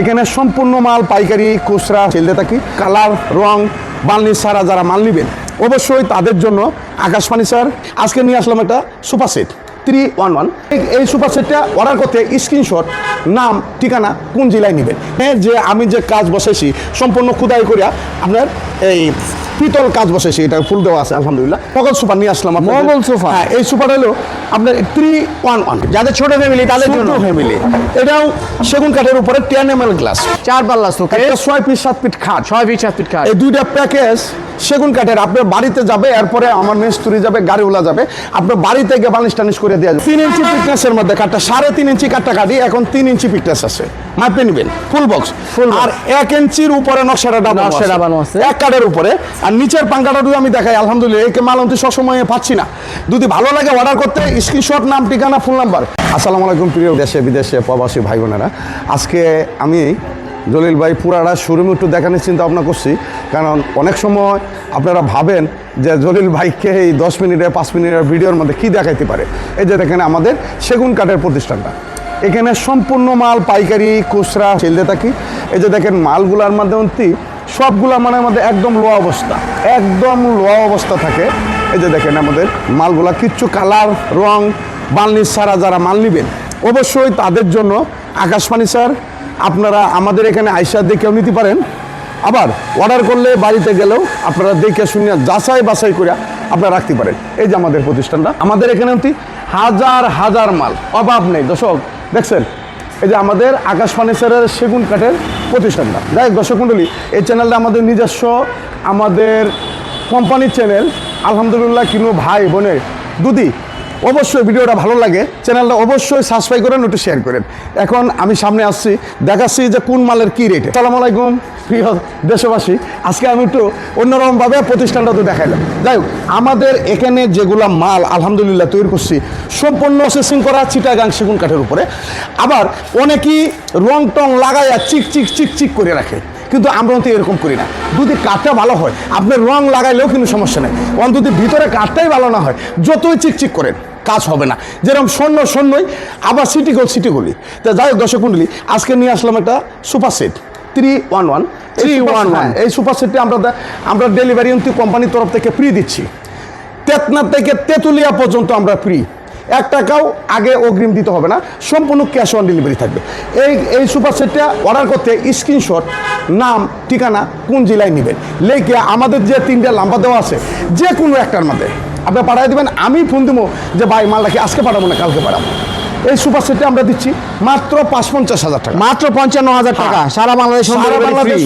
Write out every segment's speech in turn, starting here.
এখানে সম্পূর্ণ মাল পাইকারি খুচরা চলতে থাকি। কালার রং বার্নিশ ছাড়া যারা মাল নেবেন অবশ্যই তাদের জন্য আকাশ ফার্নিচার আজকে নিয়ে আসলাম একটা সুপার সেট 311। এই সুপার সেটটা অর্ডার করতে স্ক্রিনশট, নাম, ঠিকানা, কোন জেলায় নেবেন, হ্যাঁ যে আমি যে কাজ বসাইছি সম্পূর্ণ খুদাই করিয়া আপনার এই পিতল কাজ বসাইছি, এটা ফুল দেওয়া আছে আলহামদুলিল্লাহ। মোগল সুপার নিয়ে আসলাম। মোগল সোফা, হ্যাঁ এই সুপার হলো আপনার 311, যাদের ছোট ফ্যামিলি তাদের জন্য। ফ্যামিলি এটাও সেগুন কাঠের উপরে 10 ml গ্লাস, 4 পাল্লা সোফা, 6 ফিট 7 ফিট খাট, 6 ফিট 7 ফিট খাট। এই দুইটা প্যাকেজ সেগুন কাঠের আপনার বাড়িতে যাবে, এরপরে আমার মিস্ত্রি যাবে, গাড়িওয়ালা যাবে, আপনার বাড়িতে গিয়ে বালিশ টানিশ করে দেওয়া যাবে। 3 ইঞ্চি পিকনেসের মধ্যে কাঠটা 3.5 ইঞ্চি কাঠটা কাটি, এখন 3 ইঞ্চি পিকনেস আছে, মাপে নেবেন ফুল বক্স। আর 1 ইঞ্চির উপরে নকশাটা ডাবানো আছে এক কাঠের উপরে। আর নিচের পাঙ্কাটা যদি আমি দেখাই আলহামদুলিল্লাহ, এই মাল আমি সবসময় পাচ্ছি না, যদি ভালো লাগে অর্ডার করতে স্ক্রিনশট, নাম, ঠিকানা, ফোন নাম্বার। আসসালামু আলাইকুম প্রিয় দেশে বিদেশে প্রবাসী ভাই বোনেরা, আজকে আমি জলিল ভাই পুরাটা শোরুমে একটু দেখানোর চিন্তা ভাবনা করছি। কারণ অনেক সময় আপনারা ভাবেন যে জলিল ভাইকে এই 10 মিনিটে 5 মিনিটের ভিডিওর মধ্যে কী দেখাইতে পারে। এই যে দেখেন আমাদের সেগুন কাঠের প্রতিষ্ঠানটা, এখানে সম্পূর্ণ মাল পাইকারি খুচরা চলতে থাকি। এই যে দেখেন মালগুলার মধ্যে সবগুলা মানের মধ্যে একদম লো অবস্থা, একদম লো অবস্থা থাকে। এই যে দেখেন আমাদের মালগুলা কিচ্ছু কালার রং বার্নিশ ছাড়া যারা মাল নেবেন অবশ্যই তাদের জন্য আকাশ ফার্নিচার। আপনারা আমাদের এখানে আইসা দেখেও নিতে পারেন, আবার অর্ডার করলে বাড়িতে গেলেও আপনারা দেখে শুনে যাচাই বাছাই করে আপনারা রাখতে পারেন। এই যে আমাদের প্রতিষ্ঠানটা, আমাদের এখানে হাজার হাজার মাল, অভাব নেই। দর্শক দেখছেন এই যে আমাদের আকাশ ফার্নিচারের সেগুন কাঠের প্রতিষ্ঠানটা। যাই হোক দর্শক মণ্ডলী, এই চ্যানেলটা আমাদের নিজস্ব, আমাদের কোম্পানির চ্যানেল আলহামদুলিল্লাহ। কিন্তু ভাই বোনের যদি অবশ্যই ভিডিওটা ভালো লাগে চ্যানেলটা অবশ্যই সাবস্ক্রাইব করেন, একটু শেয়ার করেন। এখন আমি সামনে আসছি, দেখাচ্ছি যে কোন মালের কী রেট। আসসালামু আলাইকুম প্রিয় দেশবাসী, আজকে আমি একটু অন্যরকমভাবে প্রতিষ্ঠানটা তো দেখাইলাম। যাই হোক আমাদের এখানে যেগুলো মাল আলহামদুলিল্লাহ তৈরি করছি সম্পূর্ণ প্রসেসিং করা চিটাগাং সেগুন কাঠের উপরে। আবার অনেকেই রং টং লাগাইয়া চিক চিক চিক চিক করে রাখে, কিন্তু আমরা তো এরকম করি না। যদি কাঠটা ভালো হয় আপনার রং লাগাইলেও কিন্তু সমস্যা নেই, অন্তত ভিতরে কাঠটাই ভালো না হয় যতই চিকচিক করেন কাজ হবে না। যেরকম স্বর্ণই আবার সিটি গোল্ড। তা যাই হোক দর্শক মণ্ডলী, আজকে নিয়ে আসলাম একটা সুপার সেট 311। এই সুপার সেটটি আমরা ডেলিভারি কোম্পানির তরফ থেকে ফ্রি দিচ্ছি। তেতনা থেকে তেঁতুলিয়া পর্যন্ত আমরা ফ্রি, 1 টাকাও আগে অগ্রিম দিতে হবে না, সম্পূর্ণ ক্যাশ অন ডেলিভারি থাকবে। এই সুপার সেটটা অর্ডার করতে স্ক্রিনশট, নাম, ঠিকানা, কোন জেলায় নেবেন লেখে আমাদের যে 3টা নাম্বার দেওয়া আছে যে কোনো একটার মধ্যে আপনি পাঠিয়ে দেবেন। আমি ফোন দেবো যে ভাই মালটাকে আজকে পাঠাবো না কালকে পাঠাবো। এই সুপার সেটে আমরা দিচ্ছি মাত্র 55,000 টাকা, মাত্র 55,000 টাকা, সারা Bangladesh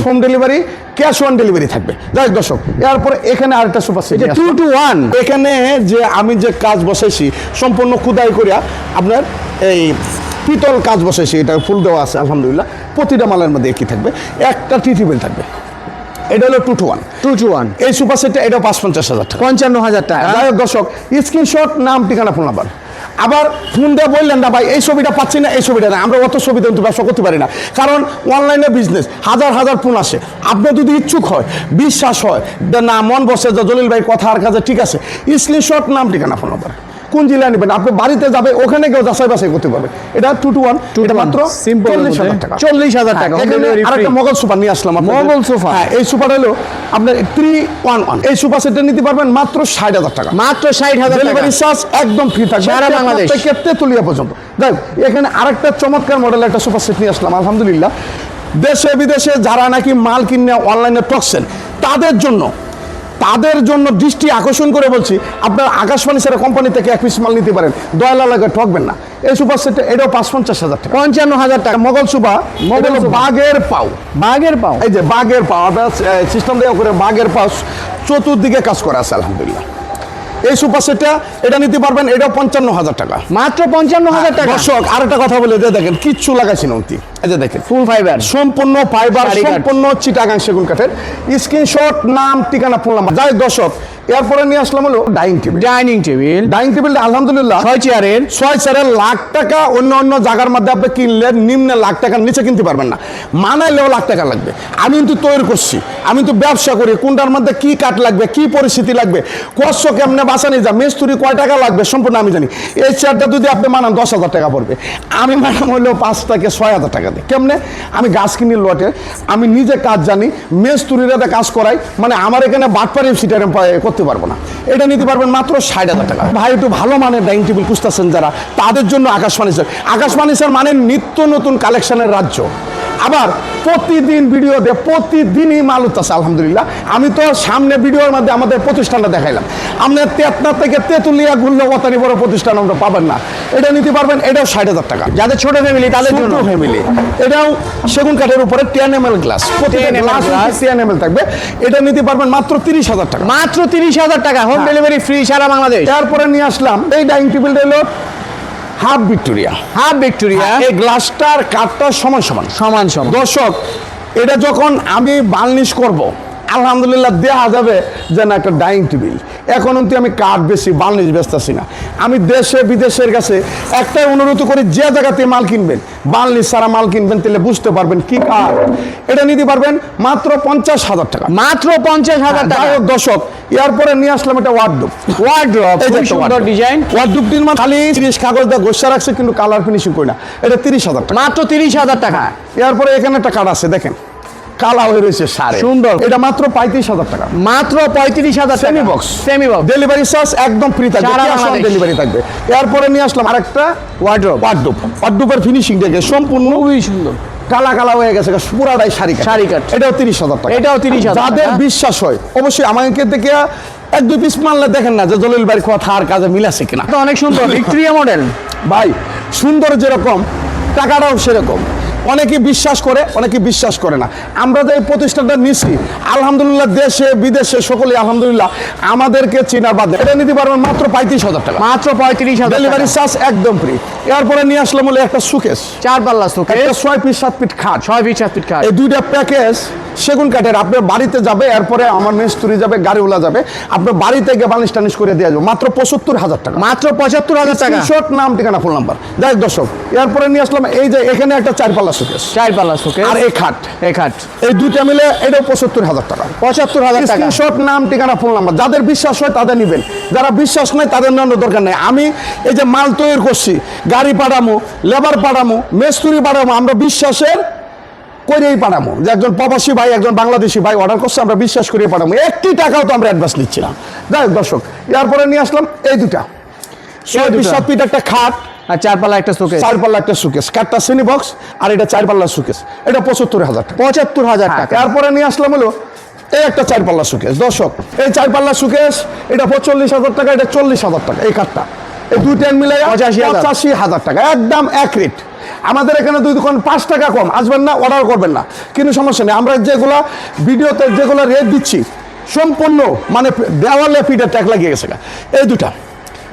home delivery, cash on delivery থাকবে। যাই হোক দর্শক, এরপরে এখানে আরেকটা সুপার সেট 221। এখানে যে আমি যে কাজ বসাইছি সম্পূর্ণ খুদাই করিয়া আপনার এই পিতল কাজ বসাইছি, এটা ফুল দেওয়া আছে আলহামদুলিল্লাহ। প্রতিটা মালের মধ্যে একই থাকবে, একটা টি টেবিল থাকবে। এটা হলো 221। এই সুপার সেটটা এটাও 55,000 টাকা, 55,000 টাকা। যাই হোক দর্শক, স্ক্রিনশট, নাম, ঠিকানা, ফোন নাম্বার। আবার ফোন দিয়ে বললেন না ভাই এই ছবিটা পাচ্ছি না, এই ছবিটা না, আমরা অত ছবিতে কিন্তু ব্যবসা করতে পারি না, কারণ অনলাইনে বিজনেস হাজার হাজার ফোন আসে। আপনি যদি ইচ্ছুক হয়, বিশ্বাস হয়, না মন বসে যে জলিল ভাই কথা আর কাজে ঠিক আছে, স্ক্রিনশট, নাম, ঠিকানা, ফোন নাম্বার, কোন জেলায় নেবেন, আপনি বাড়িতে যাবে ওখানে কেউ যাচাই বাছাই করতে পারবে। এটা 221, এটা মাত্র 40,000 টাকা। 40,000 টাকা। আরেকটা মোগল সুপার নিয়ে আসলাম, মোগল সোফা। হ্যাঁ এই সুপার হলো আপনার 311। এই সুপার সেটটা নিতে পারবেন মাত্র 60,000 টাকা, মাত্র 60,000 টাকা। ডেলিভারি চার্জ একদম ফ্রি থাকবে সারা বাংলাদেশ থেকে তেঁতুলিয়া পর্যন্ত। যাই হোক এখানে আরেকটা চমৎকার মডেলের একটা সুপার সেট নিয়ে আসলাম আলহামদুলিল্লাহ। দেশে বিদেশে যারা নাকি মাল কিনে অনলাইনে ঠকছেন তাদের জন্য দৃষ্টি আকর্ষণ করে বলছি, আপনার আকাশ ফার্নিচার কোম্পানি থেকে 1 পিস মাল নিতে পারেন, দয়ালা লাগে ঠকবেন না। এই সুপার সেটটা এটাও 55,000 টাকা, 55,000 টাকা। মোগল সুপার, বাঘের পাও, এই যে বাঘের পাও, আপনার সিস্টেম দেওয়া করে বাঘের পাও চতুর্দিকে কাজ করা আছে আলহামদুলিল্লাহ। এই সুপার সেটটা এটা নিতে পারবেন, এটাও 55,000 টাকা, মাত্র 55,000 টাকা। দর্শক আরেকটা কথা বলে দেখেন কিচ্ছু লাগাইছি না, এই যে দেখেন ফুল ফাইবার, সম্পূর্ণ ফাইবার, সম্পূর্ণ চিটাগাং সেগুন কাঠের। স্ক্রিনশট, নাম, ঠিকানা, ফোন নাম্বার। যাই দর্শক এরপরে নিয়ে আসলাম হলো dining table. Dining table dining টেবিলটা আলহামদুলিল্লাহ 6 চেয়ারের 6 লাখ টাকা, অন্য অন্য জায়গার মধ্যে আপনি কিনলে নিম্নে লাখ টাকার নিচে কিনতে পারবেন না, মানাইলেও লাখ টাকা লাগবে। আমি কিন্তু তৈরি করছি, আমি তো ব্যবসা করি, কোনটার মধ্যে কি কাঠ লাগবে, কি পরিস্থিতি লাগবে, কষ্ট কেমনে বাঁচানি যা, মিস্ত্রি কয় টাকা লাগবে সম্পূর্ণ আমি জানি। এই চেয়ারটা যদি আপনি মানান 10,000 টাকা পড়বে, আমি মানাম হইলেও 5 থেকে 6,000 টাকা দিই। কেমনে? আমি গাছ কিনি লটে, আমি নিজে কাজ জানি, মেস্তুরিরা কাজ করাই, মানে আমার এখানে বাটপারি সিটারে করতে পারবো না। এটা নিতে পারবেন মাত্র 60,000 টাকা। ভাই একটু ভালো মানের ডাইনিং টেবিল খুঁজতেছেন যারা, তাদের জন্য আকাশ ফার্নিচার। আকাশ ফার্নিচার মানে নিত্য নতুন কালেকশনের রাজ্য। আবার প্রতিদিন ভিডিও দেয়, প্রতিদিনই মাল উঠতেছে আলহামদুলিল্লাহ। আমি তো সামনে ভিডিওর মধ্যে আমাদের প্রতিষ্ঠানটা দেখাইলাম। আপনার তেতনা থেকে তেঁতুলিয়া ঘুরলে অতানি বড় প্রতিষ্ঠান আমরা পাবেন না। এটা নিতে পারবেন, এটাও 60,000 টাকা। যাদের ছোট ফ্যামিলি তাদের জন্য ফ্যামিলি, এটাও সেগুন কাঠের উপরে 10 ml glass, 10 ml glass 10 ml থাকবে। এটা নিতে পারবেন মাত্র 30,000 টাকা। মাত্র 30,000 টাকা, হোম ডেলিভারি ফ্রি সারা বাংলাদেশ। তারপরে নিয়ে আসলাম এই ডাইনিং টেবিলটা হলো হাফ ভিক্টোরিয়া। হাফ ভিক্টোরিয়া এই গ্লাসটার কাঠটা সমান সমান। সমান সমান। দর্শক, এটা যখন আমি বার্নিশ করব, আলহামদুলিল্লাহ দেখা যাবে যে না একটা ডাইনিং টেবিল। এখন অবধি আমি কাঠ বেশি বার্নিশ বেচতেছি না। আমি দেশে বিদেশের কাছে একটাই অনুরোধ করি, যে জায়গাতে মাল কিনবেন বার্নিশ সারা মাল কিনবেন, তাহলে বুঝতে পারবেন কি কাঠ। এটা নিতে পারবেন মাত্র 50,000 টাকা। মাত্র 50,000 টাকা। দর্শক, এরপরে নিয়ে আসলাম এটা ওয়ার্ডরোব। ওয়ার্ডরোব এই যে খুব সুন্দর ডিজাইন। ওয়ার্ডরোবটির মধ্যে খালি 30 কাগজ দিয়ে গোসা রাখছে, কিন্তু কালার ফিনিশিং করি না। এটা 30,000 টাকা। মাত্র 30,000 টাকা। এরপরে এখানে একটা কাঠ আছে, দেখেন কালা হয়ে রয়েছে সারে, সুন্দর। এটা মাত্র 35,000 টাকা। মাত্র 35,000 টাকা। Semi box. Semi box. Delivery charge একদম ফ্রি থাকবে, সারা বাংলাদেশ। ডেলিভারি থাকবে। এরপরে নিয়ে আসলাম আরেকটা ওয়ার্ডরোব। ওয়ার্ডরোবের ফিনিশিং দেখে সম্পূর্ণ খুবই সুন্দর। কালা কালা হয়ে গেছে, পুরাটাই শাড়ি শাড়ি কাঠ। এটাও 30,000 টাকা। এটাও 30,000 যাদের টাকা। বিশ্বাস হয় অবশ্যই আমাকে দেখে 1-2 পিস মানলে দেখেন না যে জলিল ভাইয়ের কথা আর কাজে মিলাছে কিনা। তো অনেক সুন্দর ভিক্টোরিয়া মডেল। ভাই সুন্দর যেরকম টাকাটাও সেরকম। অনেকে বিশ্বাস করে, অনেকে বিশ্বাস করে না। আমরা যে এই প্রতিষ্ঠানটা নিছি আলহামদুলিল্লাহ, দেশে বিদেশে সকলে আলহামদুলিল্লাহ আমাদেরকে চিনার বাদে। এটা নিতে পারবেন মাত্র 35,000 টাকা। মাত্র 35,000 ডেলিভারি টাকা। চার্জ একদম ফ্রি। এরপরে নিয়ে আসলাম হলো একটা সুকেস, 4 পাল্লা শোকেস, একটা 6 পিস 7 ফিট খাট। 6 ফিট 7 ফিট কাঠ। এই দুইটা প্যাকেজ সেগুন কাঠের। আপনার বাড়িতে যাবে, এরপরে আমার মিস্ত্রি যাবে, গাড়িওয়ালা যাবে, আপনার বাড়িতে গিয়ে বানিশ টানিশ করে দিয়ে যাবো মাত্র 75,000 টাকা। মাত্র 75,000 টাকা। শর্ট নাম ঠিকানা ফোন নাম্বার। যাই দর্শক, এরপরে নিয়ে আসলাম এই যে এখানে একটা 4 পাল্লা সুকেস 4 পাল্লা শোকেস আর এই খাট, এই খাট। এই দুইটা মিলে এটাও 75,000 টাকা। 75,000 টাকা। স্ক্রিনশট নাম ঠিকানা ফোন নাম্বার। যাদের বিশ্বাস হয় তাদের নেবেন, যারা বিশ্বাস নাই তাদের নেওয়ার দরকার নেই। আমি এই যে মাল তৈরি করছি, গাড়ি পাঠামো, লেবার পাঠামো, মেস্তুরি পাঠামো, আমরা বিশ্বাসের করেই পাঠামো। যে একজন প্রবাসী ভাই, একজন বাংলাদেশি ভাই অর্ডার করছে, আমরা বিশ্বাস করে পাঠাবো। 1 টাকাও তো আমরা অ্যাডভান্স নিচ্ছি না। যাই হোক দর্শক, এরপরে নিয়ে আসলাম এই দুটা 6 পিস 7 ফিট একটা খাট আর 4 পাল্লা একটা শোকেস। 4 পাল্লা একটা সুকেস। কাঠটা সেমি বক্স আর এটা 4 পাল্লা সুকেস। এটা 75,000 টাকা। 75,000 টাকা। তারপরে নিয়ে আসলাম হলো এই একটা 4 পাল্লা সুকেস। দর্শক, এই 4 পাল্লা সুকেস এটা 45,000 টাকা, এটা 40,000 টাকা। এই কাঠটা এই দুইটা মিলে 85,000 টাকা, একদম এক রেট। আমাদের এখানে দুই দোকান 5 টাকা কম। আসবেন না, অর্ডার করবেন না, কিন্তু সমস্যা নেই। আমরা যেগুলা ভিডিওতে যেগুলো রেট দিচ্ছি সম্পূর্ণ মানে দেওয়ালে ফিডের ট্যাগ লাগিয়ে গেছে।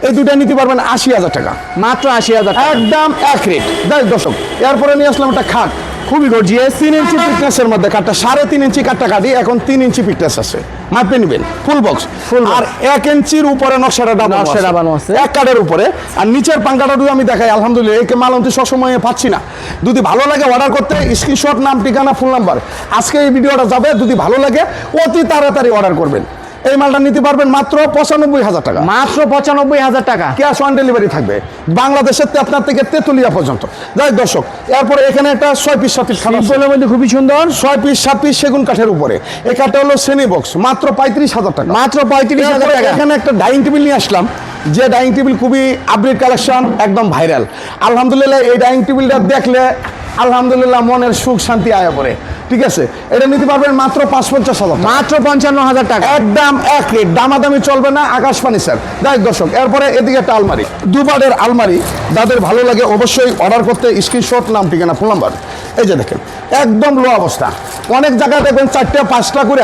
এই দুটা নিতে পারবেন 80,000 টাকা। মাত্র 80,000 টাকা। একদম এক রেট। যাই দর্শক, এরপরে নিয়ে আসলাম একটা খাট, খুবই গর্জিয়াস। 3 ইঞ্চি ফিটনেসের মধ্যে কাঠটা, 3.5 ইঞ্চি কাঠটা কাটি, এখন 3 ইঞ্চি ফিটনেস আছে। মাপে নেবেন ফুল বক্স। আর 1 ইঞ্চির উপরে নকশাটা ডাবানো আছে। এক কাঠের উপরে। আর নিচের পাঙ্কাটা যদি আমি দেখাই আলহামদুলিল্লাহ, এই মাল আমি সবসময় পাচ্ছি না। যদি ভালো লাগে অর্ডার করতে স্ক্রিনশট নাম ঠিকানা ফোন নাম্বার। আজকে এই ভিডিওটা যাবে, যদি ভালো লাগে অতি তাড়াতাড়ি অর্ডার করবেন। এই মালটা নিতে পারবেন মাত্র 95,000 টাকা। মাত্র 95,000 টাকা। ক্যাশ অন ডেলিভারি থাকবে বাংলাদেশের আপনার থেকে তেতুলিয়া পর্যন্ত। যাই দর্শক, এরপরে এখানে একটা 6 পিস 7 পিস খাট আছে। সিম্পলের মধ্যে খুবই সুন্দর। 6 পিস 7 পিস সেগুন কাঠের উপরে। এই কাঠটা হলো সেমি বক্স, মাত্র 35,000 টাকা। মাত্র 35,000 এরপরে টাকা। এখানে একটা ডাইনিং টেবিল নিয়ে আসলাম, যে ডাইনিং টেবিল খুবই আপডেট কালেকশন, একদম ভাইরাল। আলহামদুলিল্লাহ এই ডাইনিং টেবিলটা দেখলে আলহামদুলিল্লাহ মনের সুখ শান্তি আয়া পড়ে। ঠিক আছে, এটা নিতে পারবেন মাত্র 55,000 টাকা। মাত্র 55,000 টাকা। একদম এক রেট, দামাদামি চলবে না। আকাশ ফার্নিচার। যাই দর্শক, এরপরে এদিকে একটা আলমারি, দুবারের আলমারি। যাদের ভালো লাগে অবশ্যই অর্ডার করতে স্ক্রিনশট নাম ঠিকানা ফোন নাম্বার। এই যে দেখেন একদম লো অবস্থা। অনেক জায়গায় দেখবেন 4টা 5টা করে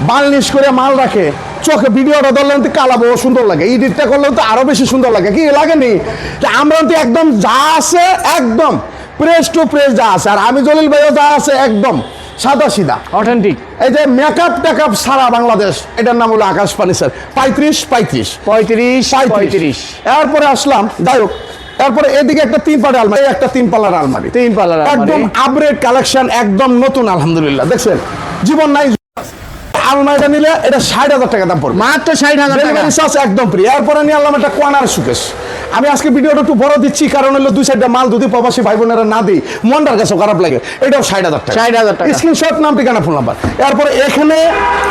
বার্নিশ করে মাল রাখে। চোখে ভিডিওটা ধরলেন তো কালাবো সুন্দর লাগে, এডিটটা করলেও তো আরো বেশি সুন্দর লাগে। কি লাগেনি? আমরা তো একদম যা আছে একদম প্রেস টু প্রেস যা আছে, আর আমি জলিল ভাইও যা আছে একদম সাদা সিধা। অথেন্টিক। এই যে মেকআপ টেকআপ সারা বাংলাদেশ, এটার নাম হলো আকাশ ফার্নিচার। 35 35। এরপরে আসলাম, যাই হোক, এরপরে এদিকে একটা 3 পাটের আলমারি, এই একটা 3 পাল্লার আলমারি, 3 পাল্লার আলমারি। একদম আপগ্রেড কালেকশন, একদম নতুন আলহামদুলিল্লাহ। দেখছেন জীবন নাই। আলমারিটা নিলে এটা 60,000 টাকা দাম পড়বে, মাত্র 60,000 টাকা। ডেলিভারি চার্জ একদম ফ্রি। এরপরে নিয়ে আনলাম একটা কর্নার শোকেস। আমি আজকে ভিডিওটা একটু বড় দিচ্ছি, কারণ হলো 2 সাইডটা মাল যদি প্রবাসী ভাই বোনেরা না দিই মনটার কাছে খারাপ লাগে। এটাও 60,000 টাকা। 60,000 টাকা। স্ক্রিনশট, নাম, ঠিকানা, ফোন নাম্বার। এরপরে এখানে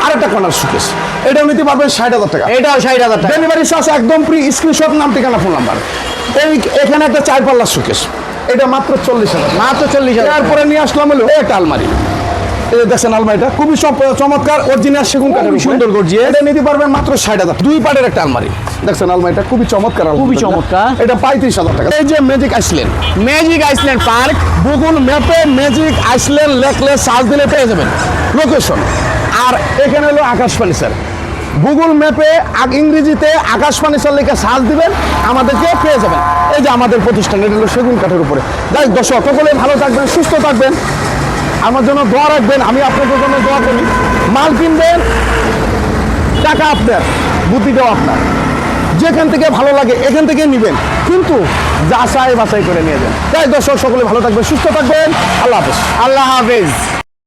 আরেকটা কর্নার শোকেস, এটাও নিতে পারবেন 60,000 টাকা। এটাও 60,000 টাকা। ডেলিভারি চার্জ একদম ফ্রি। স্ক্রিনশট, নাম, ঠিকানা, ফোন নাম্বার। এখানে একটা 4 পাল্লার শোকেস, এটা মাত্র 40,000। মাত্র 40,000। এরপরে নিয়ে আসলাম হলো একটা আলমারি। এই যে দেখছেন আলমারিটা খুবই চমৎকার, অরিজিনাল সেগুন কাঠের উপরে, সুন্দর গর্জিয়াস। এটা নিতে পারবেন মাত্র 60,000। 2 পাটের একটা আলমারি, দেখছেন আলমারিটা খুবই চমৎকার, খুবই চমৎকার। এটা 35,000 টাকা। এই যে magic Iceland, magic Iceland park. Google ম্যাপে ম্যাজিক আইসল্যান্ড লেখলে সার্চ দিলে পেয়ে যাবেন লোকেশন। আর এখানে হলো আকাশ ফার্নিচার। গুগল ম্যাপে ইংরেজিতে আকাশ ফার্নিচার লিখে সার্চ দিবেন, আমাদেরকে পেয়ে যাবেন। এই যে আমাদের প্রতিষ্ঠান, এটা হলো সেগুন কাঠের উপরে। যাই হোক দর্শক, সকলে ভালো থাকবেন, সুস্থ থাকবেন, আমার জন্য দোয়া রাখবেন, আমি আপনাদের জন্য দোয়া করি। মাল কিনবেন, টাকা আপনার, বুদ্ধিটাও আপনার। যেখান থেকে ভালো লাগে এখান থেকে নেবেন, কিন্তু যাচাই বাছাই করে নিয়ে যান। তাই দর্শক সকলে ভালো থাকবেন, সুস্থ থাকবেন। আল্লাহ হাফেজ। আল্লাহ হাফেজ।